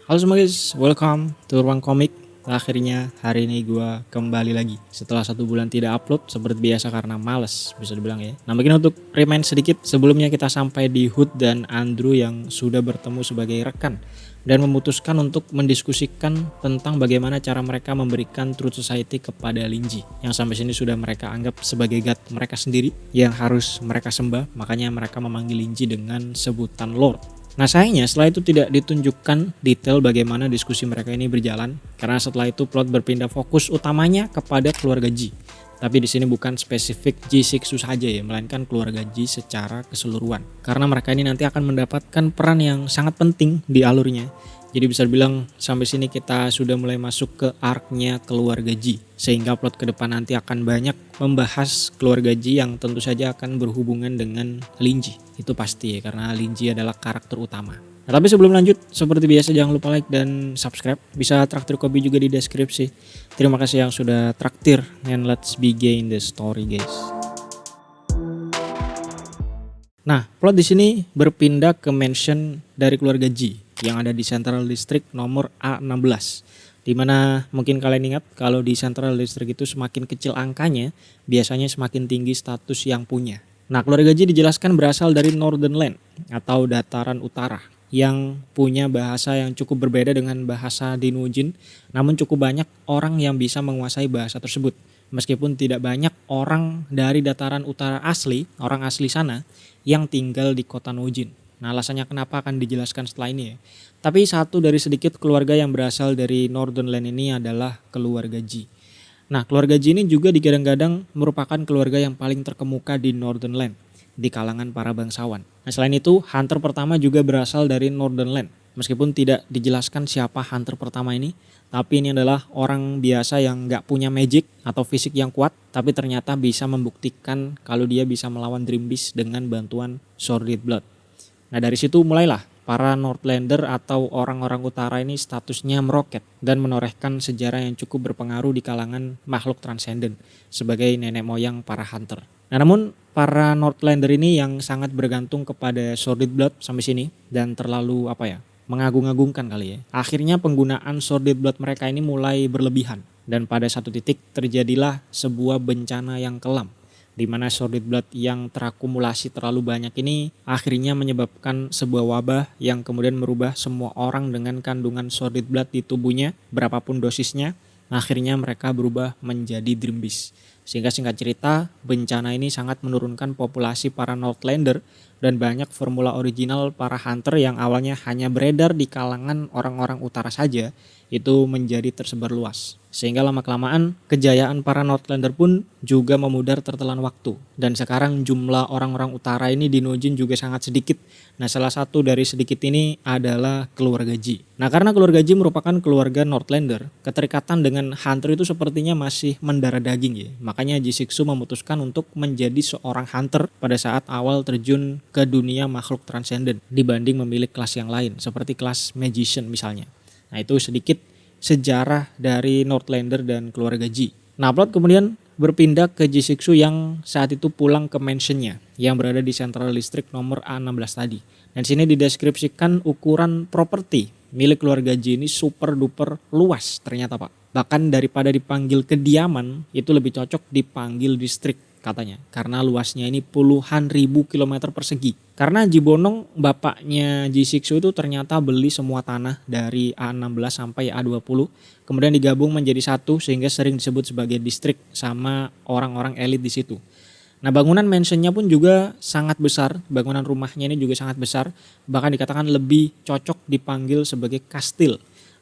Halo semua guys, welcome to Ruang Komik. Akhirnya hari ini gue kembali lagi setelah 1 bulan tidak upload seperti biasa karena males bisa dibilang ya. Nah mungkin untuk remind sedikit, sebelumnya kita sampai di Hood dan Andrew yang sudah bertemu sebagai rekan dan memutuskan untuk mendiskusikan tentang bagaimana cara mereka memberikan Truth Society kepada Linji yang sampai sini sudah mereka anggap sebagai god mereka sendiri yang harus mereka sembah. Makanya mereka memanggil Linji dengan sebutan Lord. Nah sayangnya setelah itu tidak ditunjukkan detail bagaimana diskusi mereka ini berjalan karena setelah itu plot berpindah fokus utamanya kepada keluarga G. Tapi di sini bukan spesifik G6 saja ya, melainkan keluarga G secara keseluruhan. Karena mereka ini nanti akan mendapatkan peran yang sangat penting di alurnya. Jadi bisa dibilang sampai sini kita sudah mulai masuk ke arc-nya keluarga G. Sehingga plot ke depan nanti akan banyak membahas keluarga G yang tentu saja akan berhubungan dengan Linji. Itu pasti ya, karena Linji adalah karakter utama. Nah, tapi sebelum lanjut, seperti biasa jangan lupa like dan subscribe. Bisa traktir kopi juga di deskripsi. Terima kasih yang sudah traktir. And let's begin the story guys. Nah, plot di sini berpindah ke mansion dari keluarga G yang ada di Central District nomor A16. Dimana mungkin kalian ingat kalau di Central District itu semakin kecil angkanya, biasanya semakin tinggi status yang punya. Nah, keluarga G dijelaskan berasal dari Northern Land atau dataran utara yang punya bahasa yang cukup berbeda dengan bahasa Dinujin, namun cukup banyak orang yang bisa menguasai bahasa tersebut. Meskipun tidak banyak orang dari dataran utara asli, orang asli sana, yang tinggal di kota Nujin. Nah alasannya kenapa akan dijelaskan setelah ini ya. Tapi satu dari sedikit keluarga yang berasal dari Northern Land ini adalah keluarga G. Nah keluarga G ini juga digadang-gadang merupakan keluarga yang paling terkemuka di Northern Land di kalangan para bangsawan. Nah selain itu hunter pertama juga berasal dari Northern Land. Meskipun tidak dijelaskan siapa hunter pertama ini, tapi ini adalah orang biasa yang nggak punya magic atau fisik yang kuat, tapi ternyata bisa membuktikan kalau dia bisa melawan Dream Beast dengan bantuan Sordid Blood. Nah dari situ mulailah para Northlander atau orang-orang utara ini statusnya meroket dan menorehkan sejarah yang cukup berpengaruh di kalangan makhluk transcendent sebagai nenek moyang para hunter. Nah namun para Northlander ini yang sangat bergantung kepada Sordid Blood sampai sini dan terlalu mengagung-agungkan kali ya. Akhirnya penggunaan Sordid Blood mereka ini mulai berlebihan dan pada satu titik terjadilah sebuah bencana yang kelam di mana Sordid Blood yang terakumulasi terlalu banyak ini akhirnya menyebabkan sebuah wabah yang kemudian merubah semua orang dengan kandungan Sordid Blood di tubuhnya berapapun dosisnya, akhirnya mereka berubah menjadi Dream Beast. Sehingga singkat cerita, bencana ini sangat menurunkan populasi para Northlander dan banyak formula original para hunter yang awalnya hanya beredar di kalangan orang-orang utara saja, itu menjadi tersebar luas. Sehingga lama-kelamaan kejayaan para Northlander pun juga memudar tertelan waktu. Dan sekarang jumlah orang-orang utara ini di Nojin juga sangat sedikit. Nah salah satu dari sedikit ini adalah keluarga G. Nah karena keluarga G merupakan keluarga Northlander, keterikatan dengan hunter itu sepertinya masih mendarah daging ya. Makanya G6 memutuskan untuk menjadi seorang hunter pada saat awal terjun ke dunia makhluk transcendent dibanding memilih kelas yang lain seperti kelas magician misalnya. Nah itu sedikit sejarah dari Northlander dan keluarga G. Nah plot kemudian berpindah ke G6 yang saat itu pulang ke mansionnya yang berada di Central District nomor A16 tadi. Dan sini dideskripsikan ukuran properti milik keluarga G ini super duper luas ternyata pak. Bahkan daripada dipanggil kediaman itu lebih cocok dipanggil distrik katanya. Karena luasnya ini puluhan ribu kilometer persegi. Karena Jibonong bapaknya G6 itu ternyata beli semua tanah dari A16 sampai A20. Kemudian digabung menjadi satu sehingga sering disebut sebagai distrik sama orang-orang elit di situ. Nah bangunan mansionnya pun juga sangat besar, bangunan rumahnya ini juga sangat besar. Bahkan dikatakan lebih cocok dipanggil sebagai kastil.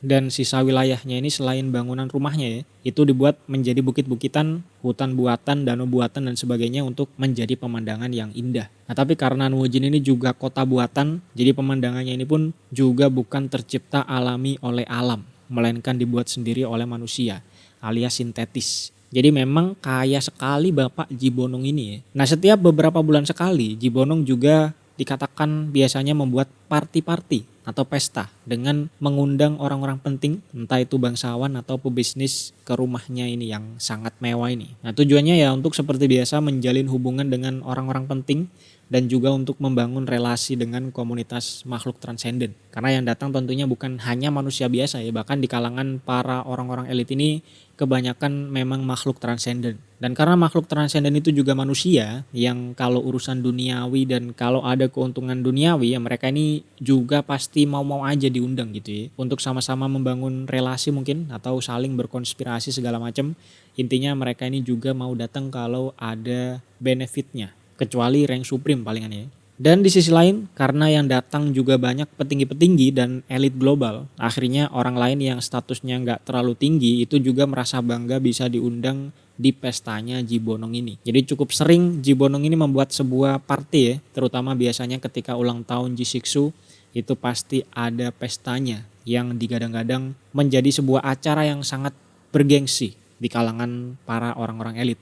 Dan sisa wilayahnya ini selain bangunan rumahnya ya, itu dibuat menjadi bukit-bukitan, hutan buatan, danau buatan dan sebagainya untuk menjadi pemandangan yang indah. Nah tapi karena Nujin ini juga kota buatan, jadi pemandangannya ini pun juga bukan tercipta alami oleh alam, melainkan dibuat sendiri oleh manusia, alias sintetis. Jadi memang kaya sekali Bapak Jibonong ini ya. Nah setiap beberapa bulan sekali Jibonong juga dikatakan biasanya membuat party-party atau pesta dengan mengundang orang-orang penting entah itu bangsawan atau pebisnis ke rumahnya ini yang sangat mewah ini. Nah tujuannya ya untuk seperti biasa menjalin hubungan dengan orang-orang penting dan juga untuk membangun relasi dengan komunitas makhluk transenden. Karena yang datang tentunya bukan hanya manusia biasa ya, bahkan di kalangan para orang-orang elit ini kebanyakan memang makhluk transenden. Dan karena makhluk transenden itu juga manusia yang kalau urusan duniawi dan kalau ada keuntungan duniawi ya mereka ini juga pasti mau-mau aja diundang gitu ya. Untuk sama-sama membangun relasi mungkin atau saling berkonspirasi segala macam. Intinya mereka ini juga mau datang kalau ada benefitnya. Kecuali rank supreme palingan ya. Dan di sisi lain karena yang datang juga banyak petinggi-petinggi dan elit global, akhirnya orang lain yang statusnya nggak terlalu tinggi itu juga merasa bangga bisa diundang di pestanya Jibonong ini. Jadi cukup sering Jibonong ini membuat sebuah party ya, terutama biasanya ketika ulang tahun G6 itu pasti ada pestanya yang digadang-gadang menjadi sebuah acara yang sangat bergengsi di kalangan para orang-orang elit.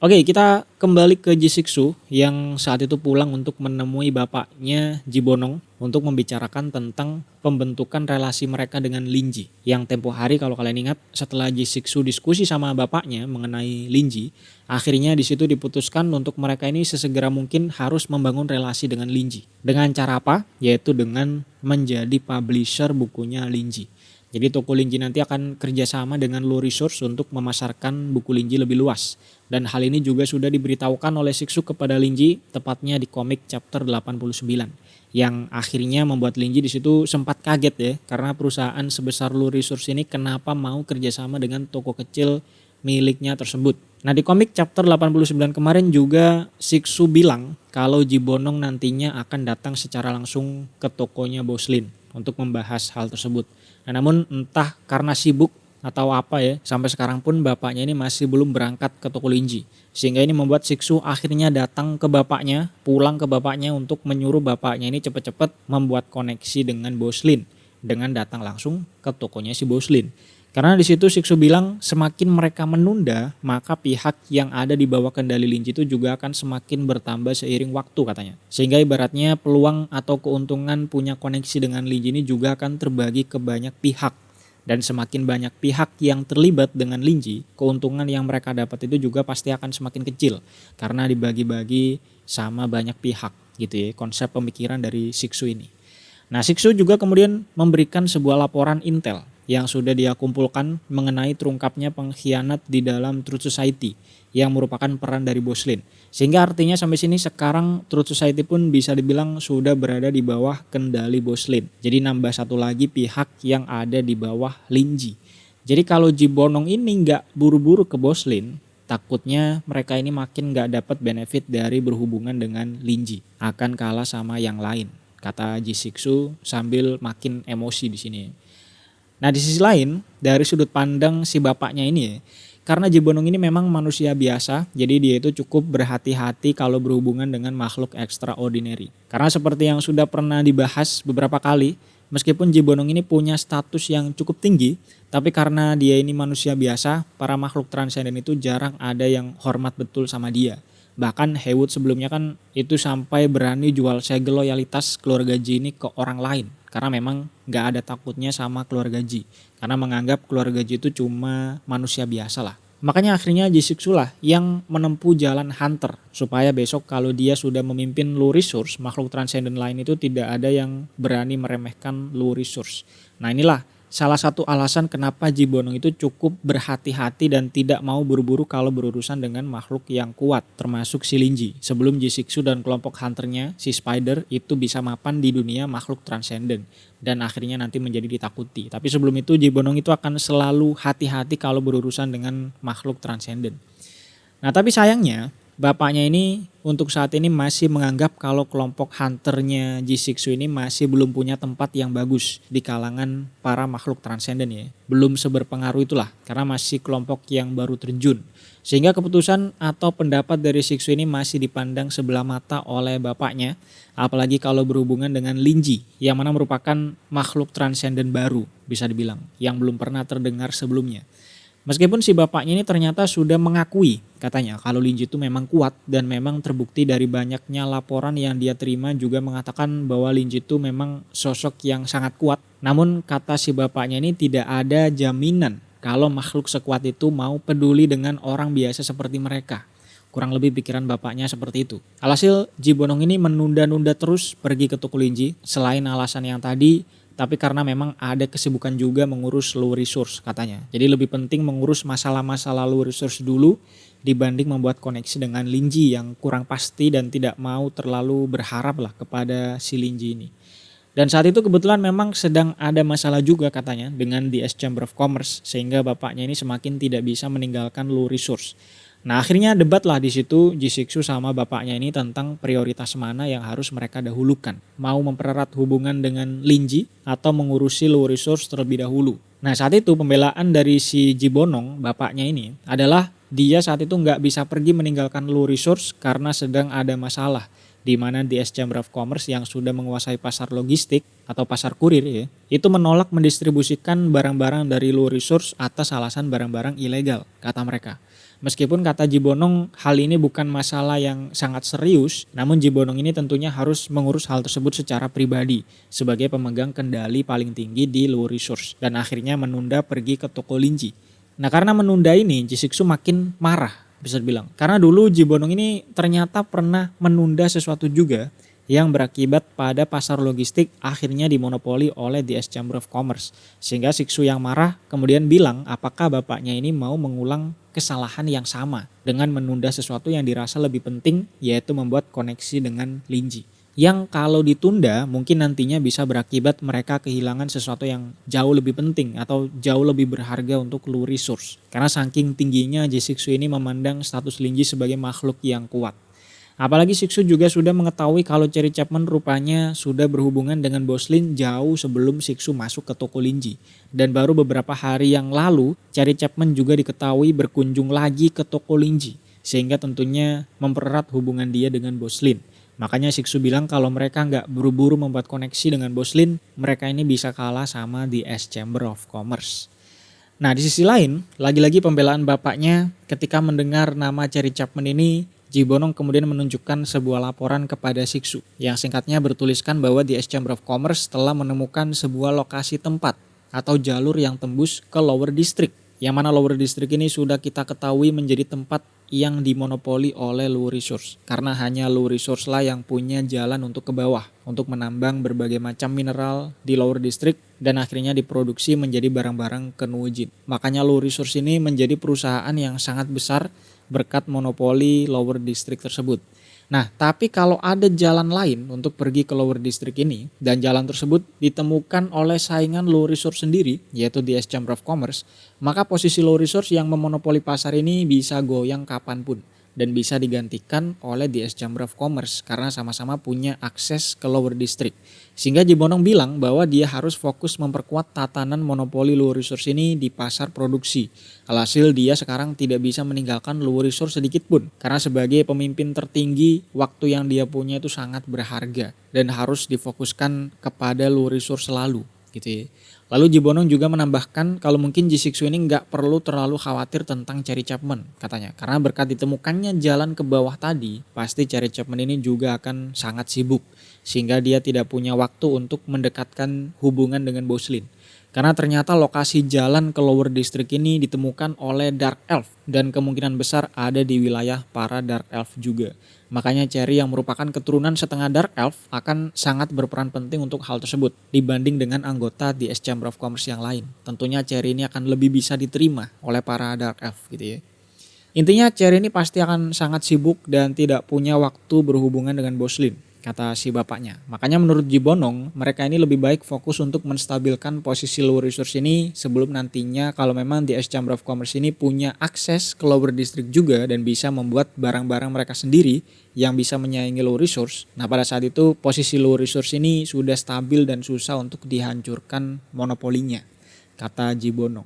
Oke, kita kembali ke Jisixu yang saat itu pulang untuk menemui bapaknya Jibonong untuk membicarakan tentang pembentukan relasi mereka dengan Linji. Yang tempo hari kalau kalian ingat setelah Jisixu diskusi sama bapaknya mengenai Linji, akhirnya di situ diputuskan untuk mereka ini sesegera mungkin harus membangun relasi dengan Linji. Dengan cara apa? Yaitu dengan menjadi publisher bukunya Linji. Jadi toko Linji nanti akan kerjasama dengan Lu Resource untuk memasarkan buku Linji lebih luas. Dan hal ini juga sudah diberitahukan oleh Shiksu kepada Linji, tepatnya di komik chapter 89. Yang akhirnya membuat Linji di situ sempat kaget ya, karena perusahaan sebesar Lu Resource ini kenapa mau kerjasama dengan toko kecil miliknya tersebut. Nah di komik chapter 89 kemarin juga Shiksu bilang kalau Jibonong nantinya akan datang secara langsung ke tokonya Boslin untuk membahas hal tersebut. Nah, namun entah karena sibuk atau apa ya, sampai sekarang pun bapaknya ini masih belum berangkat ke toko Linji. Sehingga ini membuat Shiksu akhirnya datang ke bapaknya, pulang ke bapaknya untuk menyuruh bapaknya ini cepat-cepat membuat koneksi dengan Boslin dengan datang langsung ke tokonya si Boslin. Karena di situ Shiksu bilang semakin mereka menunda, maka pihak yang ada di bawah kendali Linji itu juga akan semakin bertambah seiring waktu katanya. Sehingga ibaratnya peluang atau keuntungan punya koneksi dengan Linji ini juga akan terbagi ke banyak pihak. Dan semakin banyak pihak yang terlibat dengan Linji, keuntungan yang mereka dapat itu juga pasti akan semakin kecil. Karena dibagi-bagi sama banyak pihak gitu ya, konsep pemikiran dari Shiksu ini. Nah Shiksu juga kemudian memberikan sebuah laporan intel yang sudah dia kumpulkan mengenai terungkapnya pengkhianat di dalam Truth Society yang merupakan peran dari Boslin. Sehingga artinya sampai sini sekarang Truth Society pun bisa dibilang sudah berada di bawah kendali Boslin. Jadi nambah satu lagi pihak yang ada di bawah Linji. Jadi kalau Jibonong ini nggak buru-buru ke Boslin, takutnya mereka ini makin nggak dapat benefit dari berhubungan dengan Linji. Akan kalah sama yang lain, kata Jisixu sambil makin emosi di sini. Nah di sisi lain dari sudut pandang si bapaknya ini ya, karena Jibonong ini memang manusia biasa, jadi dia itu cukup berhati-hati kalau berhubungan dengan makhluk extraordinary. Karena seperti yang sudah pernah dibahas beberapa kali, meskipun Jibonong ini punya status yang cukup tinggi, tapi karena dia ini manusia biasa, para makhluk transenden itu jarang ada yang hormat betul sama dia. Bahkan Haywood sebelumnya kan itu sampai berani jual segel loyalitas keluarga Ji ini ke orang lain. Karena memang gak ada takutnya sama keluarga Ji. Karena menganggap keluarga Ji itu cuma manusia biasa lah. Makanya akhirnya Jisixu lah yang menempuh jalan hunter. Supaya besok kalau dia sudah memimpin Lu Resource, makhluk transenden lain itu tidak ada yang berani meremehkan Lu Resource. Nah inilah salah satu alasan kenapa Jibonong itu cukup berhati-hati dan tidak mau buru-buru kalau berurusan dengan makhluk yang kuat, termasuk si Linji. Sebelum Jisixu dan kelompok hunternya, si Spider, itu bisa mapan di dunia makhluk transenden. Dan akhirnya nanti menjadi ditakuti. Tapi sebelum itu Jibonong itu akan selalu hati-hati kalau berurusan dengan makhluk transenden. Nah tapi sayangnya, bapaknya ini untuk saat ini masih menganggap kalau kelompok hunternya Jisixu ini masih belum punya tempat yang bagus di kalangan para makhluk transenden ya. Belum seberpengaruh itulah karena masih kelompok yang baru terjun. Sehingga keputusan atau pendapat dari Shiksu ini masih dipandang sebelah mata oleh bapaknya. Apalagi kalau berhubungan dengan Linji yang mana merupakan makhluk transenden baru bisa dibilang. Yang belum pernah terdengar sebelumnya. Meskipun si bapaknya ini ternyata sudah mengakui katanya kalau Linji itu memang kuat dan memang terbukti dari banyaknya laporan yang dia terima juga mengatakan bahwa Linji itu memang sosok yang sangat kuat. Namun kata si bapaknya ini tidak ada jaminan kalau makhluk sekuat itu mau peduli dengan orang biasa seperti mereka. Kurang lebih pikiran bapaknya seperti itu. Alhasil Ji Bonong ini menunda-nunda terus pergi ke Toko Linji selain alasan yang tadi, tapi karena memang ada kesibukan juga mengurus low resource katanya. Jadi lebih penting mengurus masalah-masalah low resource dulu dibanding membuat koneksi dengan Linji yang kurang pasti dan tidak mau terlalu berharap lah kepada si Linji ini. Dan saat itu kebetulan memang sedang ada masalah juga katanya dengan DS Chamber of Commerce sehingga bapaknya ini semakin tidak bisa meninggalkan low resource. Nah akhirnya debat lah di situ Jisixu sama bapaknya ini tentang prioritas mana yang harus mereka dahulukan. Mau mempererat hubungan dengan Linji atau mengurusi low resource terlebih dahulu. Nah saat itu pembelaan dari si Jibonong bapaknya ini adalah dia saat itu nggak bisa pergi meninggalkan low resource karena sedang ada masalah. Di mana DS Chamber of Commerce yang sudah menguasai pasar logistik atau pasar kurir ya, itu menolak mendistribusikan barang-barang dari low resource atas alasan barang-barang ilegal, kata mereka. Meskipun kata Jibonong hal ini bukan masalah yang sangat serius, namun Jibonong ini tentunya harus mengurus hal tersebut secara pribadi sebagai pemegang kendali paling tinggi di low resource dan akhirnya menunda pergi ke Toko Linji. Nah karena menunda ini Jisixu makin marah bisa dibilang. Karena dulu Jibonong ini ternyata pernah menunda sesuatu juga yang berakibat pada pasar logistik akhirnya dimonopoli oleh DS Chamber of Commerce. Sehingga Siksu yang marah kemudian bilang apakah bapaknya ini mau mengulang kesalahan yang sama dengan menunda sesuatu yang dirasa lebih penting yaitu membuat koneksi dengan Linji. Yang kalau ditunda mungkin nantinya bisa berakibat mereka kehilangan sesuatu yang jauh lebih penting atau jauh lebih berharga untuk low resource. Karena saking tingginya Jisixu ini memandang status Linji sebagai makhluk yang kuat. Apalagi Siksu juga sudah mengetahui kalau Cherry Chapman rupanya sudah berhubungan dengan Bos Lin jauh sebelum Siksu masuk ke toko Linji. Dan baru beberapa hari yang lalu Cherry Chapman juga diketahui berkunjung lagi ke toko Linji. Sehingga tentunya mempererat hubungan dia dengan Bos Lin. Makanya Siksu bilang kalau mereka nggak buru-buru membuat koneksi dengan Bos Lin, mereka ini bisa kalah sama DS Chamber of Commerce. Nah di sisi lain, lagi-lagi pembelaan bapaknya ketika mendengar nama Cherry Chapman ini, Jibonong kemudian menunjukkan sebuah laporan kepada Siksu yang singkatnya bertuliskan bahwa DS Chamber of Commerce telah menemukan sebuah lokasi tempat atau jalur yang tembus ke Lower District. Yang mana Lower District ini sudah kita ketahui menjadi tempat yang dimonopoli oleh Low Resource. Karena hanya Low Resource lah yang punya jalan untuk ke bawah. Untuk menambang berbagai macam mineral di Lower District dan akhirnya diproduksi menjadi barang-barang ke Nuujin. Makanya Low Resource ini menjadi perusahaan yang sangat besar berkat monopoli Lower District tersebut. Nah, tapi kalau ada jalan lain untuk pergi ke Lower District ini dan jalan tersebut ditemukan oleh saingan Low Resource sendiri, yaitu DS Chamber of Commerce, maka posisi Low Resource yang memonopoli pasar ini bisa goyang kapanpun dan bisa digantikan oleh DS Chamber of Commerce karena sama-sama punya akses ke Lower District. Sehingga Jibonong bilang bahwa dia harus fokus memperkuat tatanan monopoli Lower Resource ini di pasar produksi. Alhasil dia sekarang tidak bisa meninggalkan Lower Resource sedikit pun karena sebagai pemimpin tertinggi waktu yang dia punya itu sangat berharga dan harus difokuskan kepada Lower Resource selalu gitu ya. Lalu Jibonong juga menambahkan kalau mungkin Jisixu ini nggak perlu terlalu khawatir tentang Cherry Chapman katanya. Karena berkat ditemukannya jalan ke bawah tadi, pasti Cherry Chapman ini juga akan sangat sibuk. Sehingga dia tidak punya waktu untuk mendekatkan hubungan dengan Bos Lin. Karena ternyata lokasi jalan ke Lower District ini ditemukan oleh Dark Elf dan kemungkinan besar ada di wilayah para Dark Elf juga. Makanya Cherry yang merupakan keturunan setengah Dark Elf akan sangat berperan penting untuk hal tersebut dibanding dengan anggota DS Chamber of Commerce yang lain. Tentunya Cherry ini akan lebih bisa diterima oleh para Dark Elf gitu ya. Intinya Cherry ini pasti akan sangat sibuk dan tidak punya waktu berhubungan dengan Bos Lin, kata si bapaknya. Makanya menurut Jibonong, mereka ini lebih baik fokus untuk menstabilkan posisi Lower Resource ini sebelum nantinya kalau memang DS Chamber of Commerce ini punya akses ke Lower District juga dan bisa membuat barang-barang mereka sendiri yang bisa menyaingi Lower Resource. Nah pada saat itu posisi Lower Resource ini sudah stabil dan susah untuk dihancurkan monopolinya, kata Jibonong.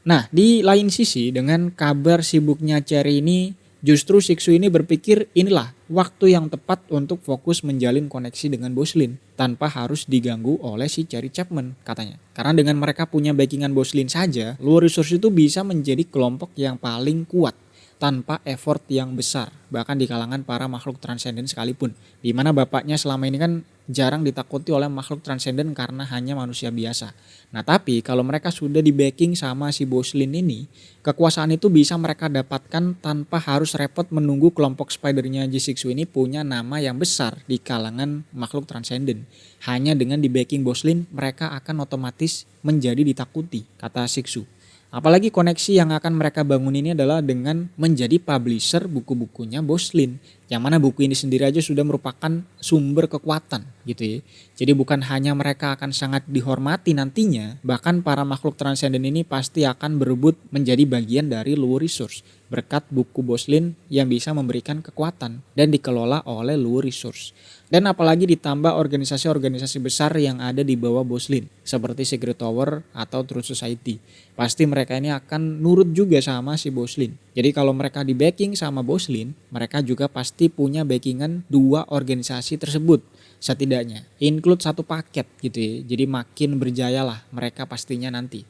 Nah di lain sisi dengan kabar sibuknya Cherry ini, justru Siksu ini berpikir inilah waktu yang tepat untuk fokus menjalin koneksi dengan Bos Lin tanpa harus diganggu oleh si Cherry Chapman katanya. Karena dengan mereka punya backingan Bos Lin saja, Lower Resource itu bisa menjadi kelompok yang paling kuat tanpa effort yang besar bahkan di kalangan para makhluk transenden sekalipun. Dimana bapaknya selama ini kan jarang ditakuti oleh makhluk transenden karena hanya manusia biasa. Nah tapi kalau mereka sudah di backing sama si Boslin ini, kekuasaan itu bisa mereka dapatkan tanpa harus repot menunggu kelompok spidernya G6 ini punya nama yang besar di kalangan makhluk transenden. Hanya dengan di backing Boslin mereka akan otomatis menjadi ditakuti, kata Sixu. Apalagi koneksi yang akan mereka bangun ini adalah dengan menjadi publisher buku-bukunya Boslin. Yang mana buku ini sendiri aja sudah merupakan sumber kekuatan gitu ya. Jadi bukan hanya mereka akan sangat dihormati nantinya, bahkan para makhluk transenden ini pasti akan berebut menjadi bagian dari Luo Resource berkat buku Boslin yang bisa memberikan kekuatan dan dikelola oleh Luo Resource. Dan apalagi ditambah organisasi-organisasi besar yang ada di bawah Boslin seperti Secret Tower atau Truth Society. Pasti mereka ini akan nurut juga sama si Boslin. Jadi kalau mereka di backing sama Boslin, mereka juga pasti punya backingan 2 organisasi tersebut setidaknya. Include 1 paket gitu ya. Jadi makin berjayalah mereka pastinya nanti.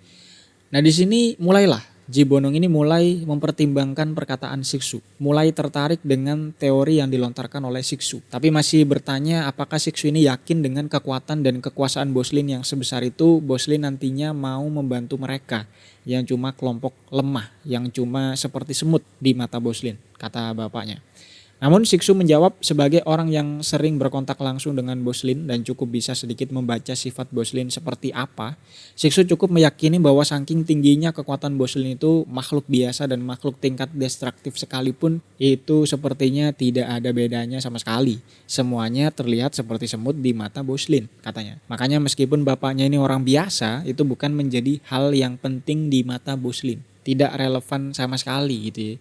Nah di sini mulailah Jibonong ini mulai mempertimbangkan perkataan Sixu, mulai tertarik dengan teori yang dilontarkan oleh Sixu. Tapi masih bertanya apakah Sixu ini yakin dengan kekuatan dan kekuasaan Boslin yang sebesar itu Boslin nantinya mau membantu mereka yang cuma kelompok lemah, yang cuma seperti semut di mata Boslin, kata bapaknya. Namun Sixu menjawab sebagai orang yang sering berkontak langsung dengan Boslin dan cukup bisa sedikit membaca sifat Boslin seperti apa. Sixu cukup meyakini bahwa saking tingginya kekuatan Boslin itu makhluk biasa dan makhluk tingkat destruktif sekalipun itu sepertinya tidak ada bedanya sama sekali. Semuanya terlihat seperti semut di mata Boslin katanya. Makanya meskipun bapaknya ini orang biasa itu bukan menjadi hal yang penting di mata Boslin. Tidak relevan sama sekali gitu ya.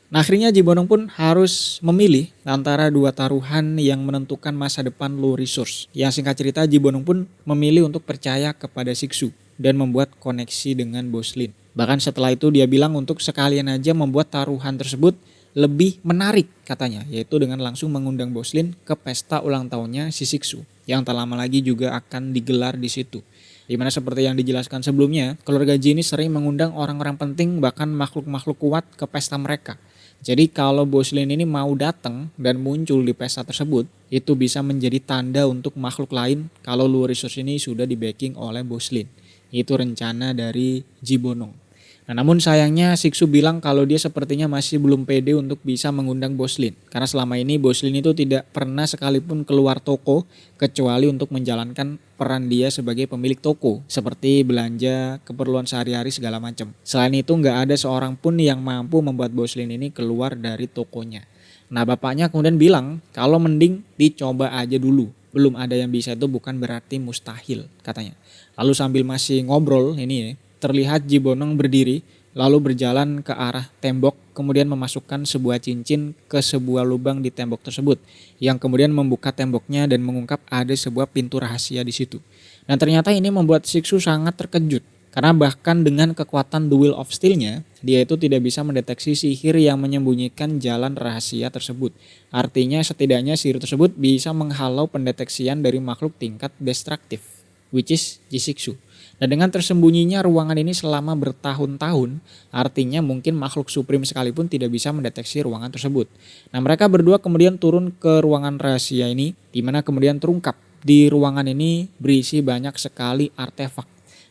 Nah akhirnya Jibonong pun harus memilih antara 2 taruhan yang menentukan masa depan Luo Resource. Yang singkat cerita Jibonong pun memilih untuk percaya kepada Sixu dan membuat koneksi dengan Boslin. Bahkan setelah itu dia bilang untuk sekalian aja membuat taruhan tersebut lebih menarik katanya. Yaitu dengan langsung mengundang Boslin ke pesta ulang tahunnya si Sixu. Yang tak lama lagi juga akan digelar di situ. Dimana seperti yang dijelaskan sebelumnya, keluarga Ji ini sering mengundang orang-orang penting bahkan makhluk-makhluk kuat ke pesta mereka. Jadi kalau Boslin ini mau datang dan muncul di pesta tersebut, itu bisa menjadi tanda untuk makhluk lain kalau Luo Resource ini sudah di backing oleh Boslin. Itu rencana dari Jibonong. Nah namun sayangnya Sixu bilang kalau dia sepertinya masih belum pede untuk bisa mengundang Boslin. Karena selama ini Boslin itu tidak pernah sekalipun keluar toko kecuali untuk menjalankan peran dia sebagai pemilik toko. Seperti belanja, keperluan sehari-hari segala macam. Selain itu nggak ada seorang pun yang mampu membuat Boslin ini keluar dari tokonya. Nah bapaknya kemudian bilang kalau mending dicoba aja dulu. Belum ada yang bisa itu bukan berarti mustahil katanya. Lalu sambil masih ngobrol ini ya. Terlihat Jibonong berdiri lalu berjalan ke arah tembok kemudian memasukkan sebuah cincin ke sebuah lubang di tembok tersebut yang kemudian membuka temboknya dan mengungkap ada sebuah pintu rahasia di situ. Dan ternyata ini membuat Sixu sangat terkejut karena bahkan dengan kekuatan The Will of Steel-nya dia itu tidak bisa mendeteksi sihir yang menyembunyikan jalan rahasia tersebut. Artinya setidaknya sihir tersebut bisa menghalau pendeteksian dari makhluk tingkat destruktif which is G6. Nah dengan tersembunyinya ruangan ini selama bertahun-tahun, artinya mungkin makhluk supreme sekalipun tidak bisa mendeteksi ruangan tersebut. Nah mereka berdua kemudian turun ke ruangan rahasia ini, di mana kemudian terungkap di ruangan ini berisi banyak sekali artefak.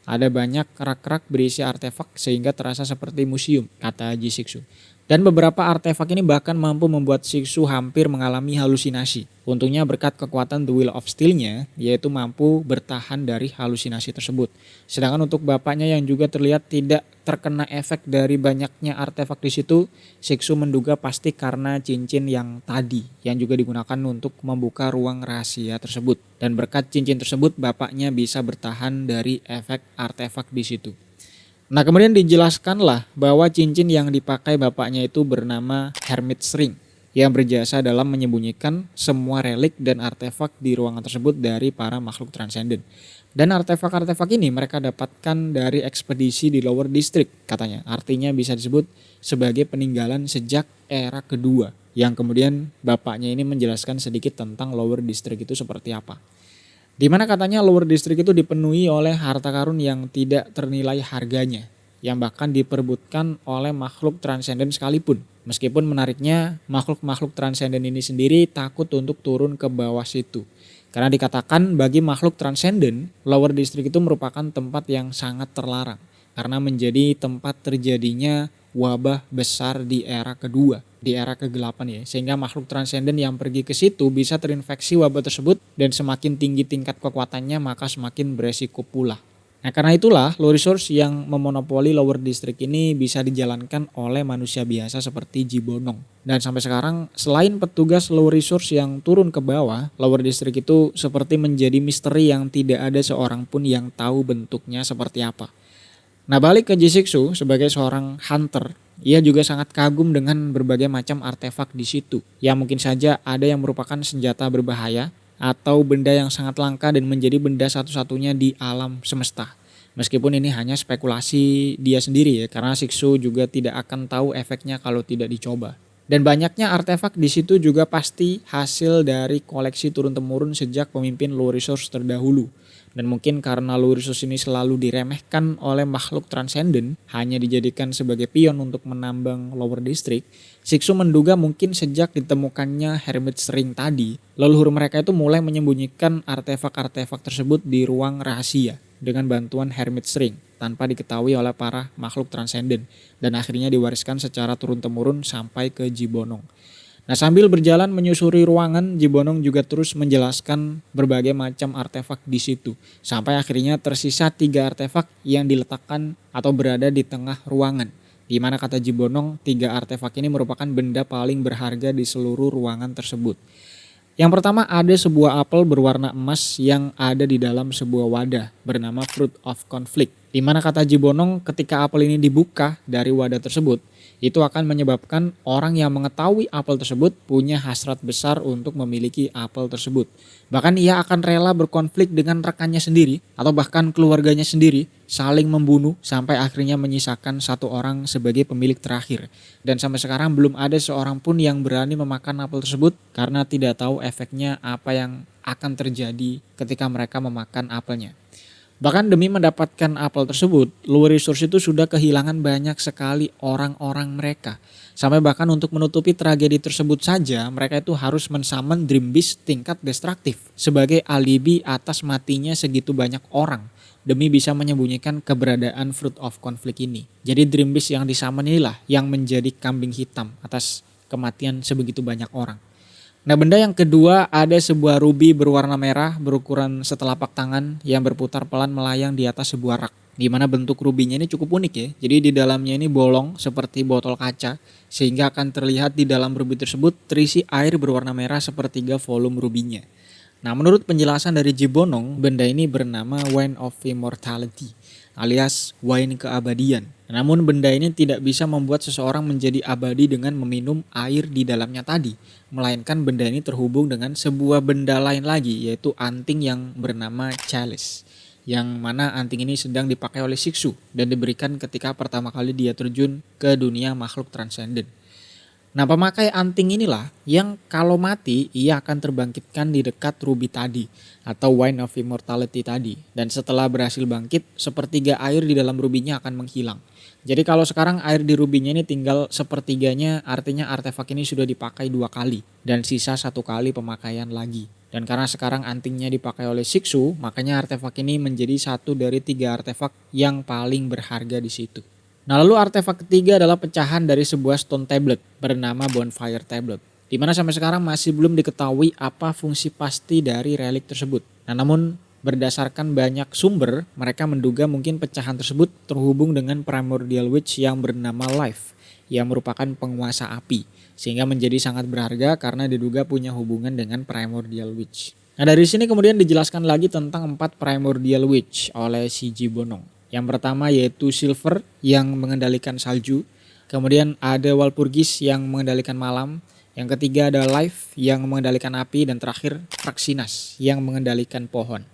Ada banyak rak-rak berisi artefak sehingga terasa seperti museum, kata G6. Dan beberapa artefak ini bahkan mampu membuat Sixu hampir mengalami halusinasi. Untungnya berkat kekuatan The Will of Steel-nya, yaitu mampu bertahan dari halusinasi tersebut. Sedangkan untuk bapaknya yang juga terlihat tidak terkena efek dari banyaknya artefak di situ, Sixu menduga pasti karena cincin yang tadi, yang juga digunakan untuk membuka ruang rahasia tersebut. Dan berkat cincin tersebut, bapaknya bisa bertahan dari efek artefak di situ. Nah kemudian dijelaskanlah bahwa cincin yang dipakai bapaknya itu bernama Hermit's Ring yang berjasa dalam menyembunyikan semua relik dan artefak di ruangan tersebut dari para makhluk transenden. Dan artefak-artefak ini mereka dapatkan dari ekspedisi di Lower District katanya. Artinya bisa disebut sebagai peninggalan sejak era kedua yang kemudian bapaknya ini menjelaskan sedikit tentang Lower District itu seperti apa. Di mana katanya Lower District itu dipenuhi oleh harta karun yang tidak ternilai harganya, yang bahkan diperebutkan oleh makhluk transenden sekalipun. Meskipun menariknya makhluk-makhluk transenden ini sendiri takut untuk turun ke bawah situ. Karena dikatakan bagi makhluk transenden, lower district itu merupakan tempat yang sangat terlarang karena menjadi tempat terjadinya wabah besar di era kedua, di era kegelapan ya. Sehingga makhluk transenden yang pergi ke situ bisa terinfeksi wabah tersebut dan semakin tinggi tingkat kekuatannya maka semakin beresiko pula. Nah karena itulah low resource yang memonopoli lower district ini bisa dijalankan oleh manusia biasa seperti Jibonong. Dan sampai sekarang selain petugas low resource yang turun ke bawah, lower district itu seperti menjadi misteri yang tidak ada seorang pun yang tahu bentuknya seperti apa. Nah balik ke Jisixu sebagai seorang hunter, ia juga sangat kagum dengan berbagai macam artefak di situ. Ya mungkin saja ada yang merupakan senjata berbahaya atau benda yang sangat langka dan menjadi benda satu-satunya di alam semesta. Meskipun ini hanya spekulasi dia sendiri ya, karena Sixu juga tidak akan tahu efeknya kalau tidak dicoba. Dan banyaknya artefak di situ juga pasti hasil dari koleksi turun-temurun sejak pemimpin low resource terdahulu. Dan mungkin karena low resource ini selalu diremehkan oleh makhluk transenden, hanya dijadikan sebagai pion untuk menambang lower district, Sixu menduga mungkin sejak ditemukannya Hermit Ring tadi, leluhur mereka itu mulai menyembunyikan artefak-artefak tersebut di ruang rahasia dengan bantuan Hermit Ring tanpa diketahui oleh para makhluk transenden dan akhirnya diwariskan secara turun-temurun sampai ke Jibonong. Nah sambil berjalan menyusuri ruangan, Jibonong juga terus menjelaskan berbagai macam artefak di situ. Sampai akhirnya tersisa 3 artefak yang diletakkan atau berada di tengah ruangan. Di mana kata Jibonong 3 artefak ini merupakan benda paling berharga di seluruh ruangan tersebut. Yang pertama ada sebuah apel berwarna emas yang ada di dalam sebuah wadah bernama Fruit of Conflict. Di mana kata Jibonong ketika apel ini dibuka dari wadah tersebut, itu akan menyebabkan orang yang mengetahui apel tersebut punya hasrat besar untuk memiliki apel tersebut. Bahkan ia akan rela berkonflik dengan rekannya sendiri atau bahkan keluarganya sendiri, saling membunuh sampai akhirnya menyisakan satu orang sebagai pemilik terakhir. Dan sampai sekarang belum ada seorang pun yang berani memakan apel tersebut karena tidak tahu efeknya apa yang akan terjadi ketika mereka memakan apelnya. Bahkan demi mendapatkan apel tersebut, low resource itu sudah kehilangan banyak sekali orang-orang mereka. Sampai bahkan untuk menutupi tragedi tersebut saja, mereka itu harus mensummon Dream Beast tingkat destruktif sebagai alibi atas matinya segitu banyak orang demi bisa menyembunyikan keberadaan Fruit of Conflict ini. Jadi Dream Beast yang disummon inilah yang menjadi kambing hitam atas kematian sebegitu banyak orang. Nah benda yang kedua ada sebuah ruby berwarna merah berukuran setelapak tangan yang berputar pelan melayang di atas sebuah rak. Di mana bentuk rubinya ini cukup unik ya. Jadi di dalamnya ini bolong seperti botol kaca sehingga akan terlihat di dalam ruby tersebut terisi air berwarna merah sepertiga volume rubinya. Nah menurut penjelasan dari Jibonong, benda ini bernama Wine of Immortality alias wine keabadian. Namun benda ini tidak bisa membuat seseorang menjadi abadi dengan meminum air di dalamnya tadi. Melainkan benda ini terhubung dengan sebuah benda lain lagi yaitu anting yang bernama chalice. Yang mana anting ini sedang dipakai oleh Sixu dan diberikan ketika pertama kali dia terjun ke dunia makhluk transenden. Nah pemakai anting inilah yang kalau mati ia akan terbangkitkan di dekat ruby tadi atau Wine of Immortality tadi. Dan setelah berhasil bangkit sepertiga air di dalam rubinya akan menghilang. Jadi kalau sekarang air di rubinya ini tinggal sepertiganya artinya artefak ini sudah dipakai 2 kali. Dan sisa 1 kali pemakaian lagi. Dan karena sekarang antingnya dipakai oleh Sixu makanya artefak ini menjadi 1 dari 3 artefak yang paling berharga di situ. Nah lalu artefak ketiga adalah pecahan dari sebuah stone tablet bernama Bonfire Tablet. Di mana sampai sekarang masih belum diketahui apa fungsi pasti dari relik tersebut. Nah namun berdasarkan banyak sumber mereka menduga mungkin pecahan tersebut terhubung dengan Primordial Witch yang bernama Life yang merupakan penguasa api. Sehingga menjadi sangat berharga karena diduga punya hubungan dengan Primordial Witch. Nah dari sini kemudian dijelaskan lagi tentang 4 Primordial Witch oleh si Jibonong. Yang pertama yaitu Silver yang mengendalikan salju. Kemudian ada Walpurgis yang mengendalikan malam. Yang ketiga ada Life yang mengendalikan api. Dan terakhir Praxinas yang mengendalikan pohon.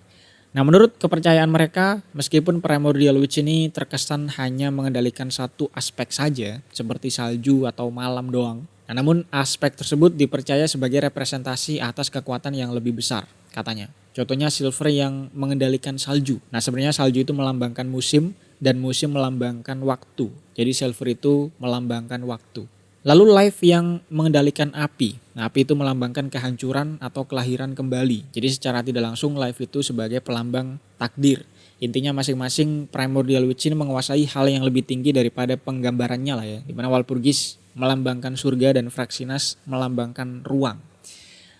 Nah menurut kepercayaan mereka meskipun Primordial Witch ini terkesan hanya mengendalikan satu aspek saja seperti salju atau malam doang. Nah, namun aspek tersebut dipercaya sebagai representasi atas kekuatan yang lebih besar katanya. Contohnya Silver yang mengendalikan salju. Nah sebenarnya salju itu melambangkan musim dan musim melambangkan waktu. Jadi Silver itu melambangkan waktu. Lalu life yang mengendalikan api. Nah, api itu melambangkan kehancuran atau kelahiran kembali. Jadi secara tidak langsung life itu sebagai pelambang takdir. Intinya masing-masing primordial witch ini menguasai hal yang lebih tinggi daripada penggambarannya lah ya. Dimana Walpurgis melambangkan surga dan Fraxinas melambangkan ruang.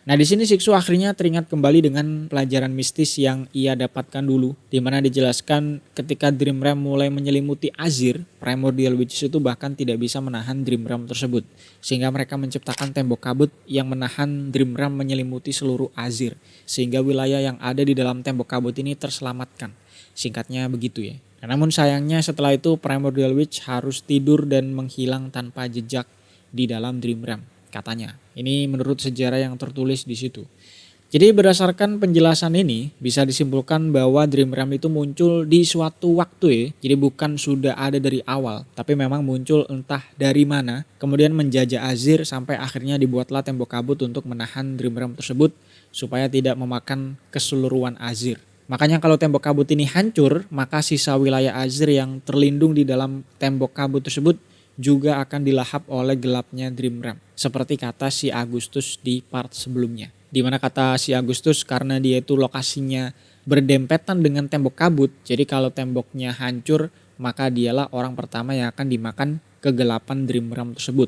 Nah, di sini Siksu akhirnya teringat kembali dengan pelajaran mistis yang ia dapatkan dulu, di mana dijelaskan ketika Dream Realm mulai menyelimuti Azir, Primordial Witches itu bahkan tidak bisa menahan Dream Realm tersebut, sehingga mereka menciptakan tembok kabut yang menahan Dream Realm menyelimuti seluruh Azir, sehingga wilayah yang ada di dalam tembok kabut ini terselamatkan. Singkatnya begitu ya. Nah, namun sayangnya setelah itu Primordial Witch harus tidur dan menghilang tanpa jejak di dalam Dream Realm. Katanya, ini menurut sejarah yang tertulis di situ. Jadi berdasarkan penjelasan ini bisa disimpulkan bahwa Dream Realm itu muncul di suatu waktu ya. Jadi bukan sudah ada dari awal, tapi memang muncul entah dari mana, kemudian menjajah Azir sampai akhirnya dibuatlah tembok kabut untuk menahan Dream Realm tersebut supaya tidak memakan keseluruhan Azir. Makanya kalau tembok kabut ini hancur, maka sisa wilayah Azir yang terlindung di dalam tembok kabut tersebut juga akan dilahap oleh gelapnya Dream Realm. Seperti kata si Agustus di part sebelumnya. Dimana kata si Agustus karena dia itu lokasinya berdempetan dengan tembok kabut. Jadi kalau temboknya hancur maka dialah orang pertama yang akan dimakan kegelapan Dream Realm tersebut.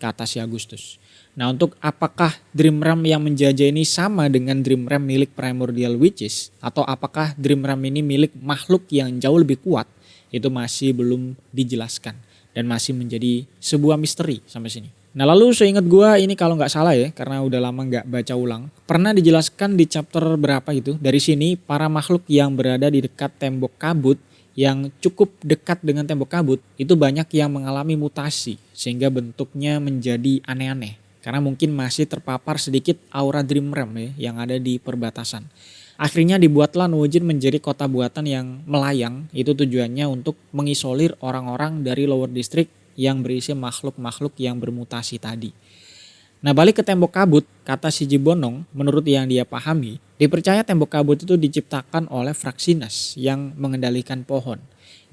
Kata si Agustus. Nah, untuk apakah Dream Realm yang menjajah ini sama dengan Dream Realm milik Primordial Witches? Atau apakah Dream Realm ini milik makhluk yang jauh lebih kuat? Itu masih belum dijelaskan. Dan masih menjadi sebuah misteri sampai sini. Nah, lalu seingat gue ini kalau nggak salah ya, karena udah lama nggak baca ulang, pernah dijelaskan di chapter berapa gitu. Dari sini para makhluk yang berada di dekat tembok kabut, yang cukup dekat dengan tembok kabut, itu banyak yang mengalami mutasi sehingga bentuknya menjadi aneh-aneh. Karena mungkin masih terpapar sedikit aura Dream Realm ya, yang ada di perbatasan. Akhirnya dibuatlah Nuwujin menjadi kota buatan yang melayang, itu tujuannya untuk mengisolir orang-orang dari lower district yang berisi makhluk-makhluk yang bermutasi tadi. Nah, balik ke tembok kabut, kata si Jibonong, menurut yang dia pahami, dipercaya tembok kabut itu diciptakan oleh Fraxinas yang mengendalikan pohon.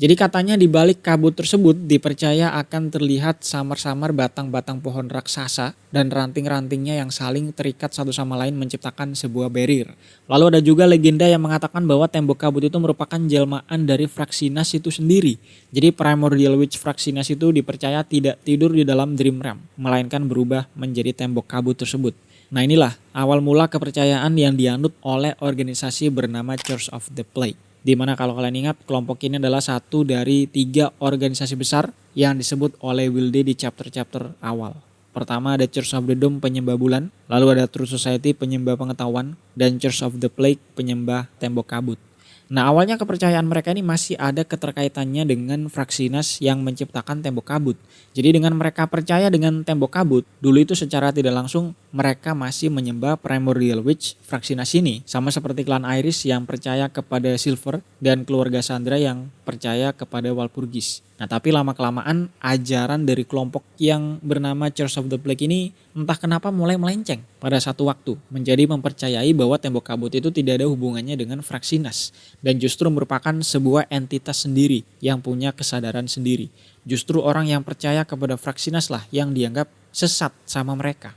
Jadi katanya di balik kabut tersebut dipercaya akan terlihat samar-samar batang-batang pohon raksasa dan ranting-rantingnya yang saling terikat satu sama lain menciptakan sebuah barrier. Lalu ada juga legenda yang mengatakan bahwa tembok kabut itu merupakan jelmaan dari Fraxinas itu sendiri. Jadi Primordial Witch Fraxinas itu dipercaya tidak tidur di dalam Dream Realm, melainkan berubah menjadi tembok kabut tersebut. Nah, inilah awal mula kepercayaan yang dianut oleh organisasi bernama Church of the Plague. Di mana kalau kalian ingat kelompok ini adalah satu dari 3 organisasi besar yang disebut oleh Wilde di chapter-chapter awal. Pertama ada Church of the Dome penyembah bulan, lalu ada True Society penyembah pengetahuan, dan Church of the Plague penyembah tembok kabut. Nah, awalnya kepercayaan mereka ini masih ada keterkaitannya dengan Fraxinas yang menciptakan tembok kabut. Jadi dengan mereka percaya dengan tembok kabut, dulu itu secara tidak langsung mereka masih menyembah Primordial Witch Fraxinas ini. Sama seperti klan Iris yang percaya kepada Silver dan keluarga Sandra yang percaya kepada Walpurgis. Nah, tapi lama-kelamaan ajaran dari kelompok yang bernama Church of the Plague ini entah kenapa mulai melenceng pada satu waktu. Menjadi mempercayai bahwa tembok kabut itu tidak ada hubungannya dengan Fraxinas. Dan justru merupakan sebuah entitas sendiri yang punya kesadaran sendiri. Justru orang yang percaya kepada Fraxinas lah yang dianggap sesat sama mereka.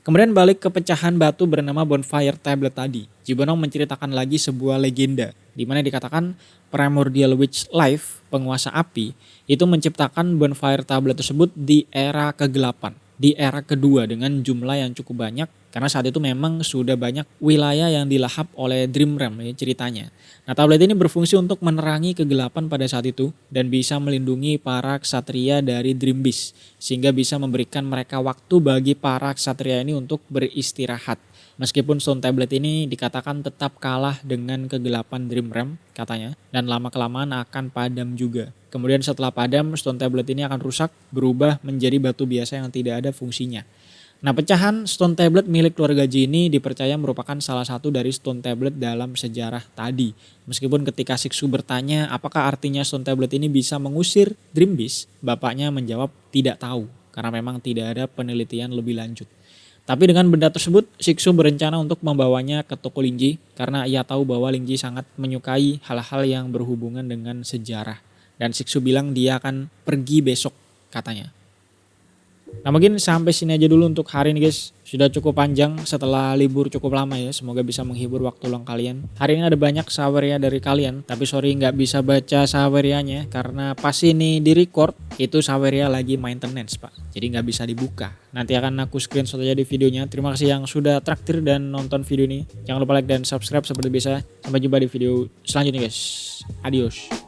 Kemudian balik ke pecahan batu bernama Bonfire Tablet tadi. Jibonong menceritakan lagi sebuah legenda di mana dikatakan Primordial Witch Life, penguasa api, itu menciptakan Bonfire Tablet tersebut di era kegelapan, di era kedua dengan jumlah yang cukup banyak karena saat itu memang sudah banyak wilayah yang dilahap oleh Dream Realm ya ceritanya. Nah, tablet ini berfungsi untuk menerangi kegelapan pada saat itu dan bisa melindungi para ksatria dari Dream Beast sehingga bisa memberikan mereka waktu bagi para ksatria ini untuk beristirahat. Meskipun Stone Tablet ini dikatakan tetap kalah dengan kegelapan Dream Realm katanya dan lama-kelamaan akan padam juga. Kemudian setelah padam, Stone Tablet ini akan rusak berubah menjadi batu biasa yang tidak ada fungsinya. Nah, pecahan Stone Tablet milik keluarga Ji ini dipercaya merupakan salah satu dari Stone Tablet dalam sejarah tadi. Meskipun ketika Siksu bertanya apakah artinya Stone Tablet ini bisa mengusir Dream Beast, bapaknya menjawab tidak tahu karena memang tidak ada penelitian lebih lanjut. Tapi dengan benda tersebut, Siksu berencana untuk membawanya ke toko Lingji karena ia tahu bahwa Lingji sangat menyukai hal-hal yang berhubungan dengan sejarah. Dan Siksu bilang dia akan pergi besok katanya. Nah mungkin sampai sini aja dulu untuk hari ini guys. Sudah cukup panjang setelah libur cukup lama ya. Semoga bisa menghibur waktu luang kalian. Hari ini ada banyak saweria dari kalian. Tapi sorry nggak bisa baca sawerianya. Karena pas ini di record itu saweria lagi maintenance pak. Jadi nggak bisa dibuka. Nanti akan aku screenshot aja di videonya. Terima kasih yang sudah traktir dan nonton video ini. Jangan lupa like dan subscribe seperti biasa. Sampai jumpa di video selanjutnya guys. Adios.